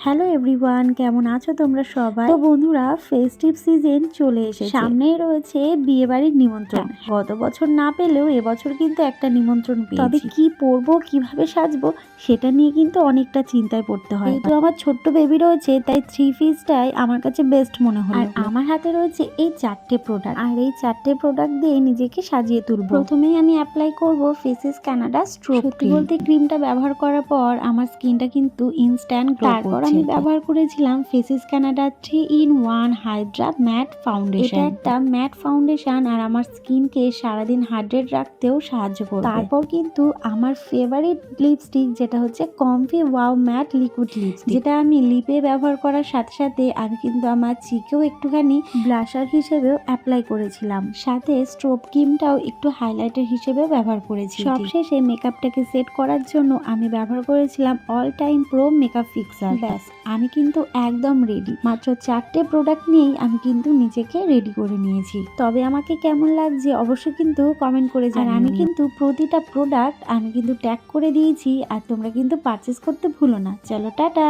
Hello everyone, কেমন আছো তোমরা সবাই? তো বন্ধুরা, ফেস্টিভ সিজন চলে এসেছে, সামনেই রয়েছে বিয়ে বাড়ির নিমন্ত্রণ। গত বছর না পেলেও এবছর কিন্তু একটা নিমন্ত্রণ পেয়েছি। তবে কি পরবো, কিভাবে সাজবো, সেটা নিয়ে কিন্তু অনেকটা চিন্তায় পড়তে হয়। যেহেতু আমার ছোট্ট বেবি রয়েছে, তাই 3 পিসটাই আমার কাছে বেস্ট মনে হলো। আর আমার হাতে রয়েছে এই 4টে প্রোডাক্ট, আর এই 4টে প্রোডাক্ট দিয়ে নিজেকে সাজিয়ে তুলবো। প্রথমেই আমি অ্যাপ্লাই করব ফেসেস কানাডা স্ট্রোব ক্রিম। বলতে ক্রিমটা ব্যবহার করার পর আমার স্কিনটা কিন্তু ইনস্ট্যান্ট গ্লো করছে। তারপর আমি ব্যবহার করেছিলাম Faces Canada 3-in-1 hydra matte foundation. এটা একটা ম্যাট ফাউন্ডেশন আর আমার স্কিনকে সারাদিন হাইড্রেট রাখতেও সাহায্য করবে। তারপর কিন্তু আমার ফেভারিট লিপস্টিক, যেটা হচ্ছে comfy wow mat liquid lipstick, যেটা আমি লিপে ব্যবহার করার সাথে সাথে আমি কিন্তু আমার চিকেও একটুখানি ব্লাশার হিসেবেও অ্যাপ্লাই করেছিলাম। সাথে স্ট্রোব ক্রিমটাও একটু হাইলাইটার হিসেবে ব্যবহার করেছি। সবশেষে মেকআপটাকে সেট করার জন্য আমি ব্যবহার করেছিলাম all time pro makeup fixer. ব্যাস, আমি কিন্তু একদম রেডি। মাত্র 4টে প্রোডাক্ট নিয়েই আমি কিন্তু নিজেকে রেডি করে নিয়েছি। তবে আমাকে কেমন লাগছে অবশ্যই কিন্তু কমেন্ট করে জানাও। আমি কিন্তু প্রতিটা প্রোডাক্ট আমি কিন্তু ট্যাগ করে দিয়েছি, আর তোমরা কিন্তু পারচেস করতে ভুলো না। চলো টাটা।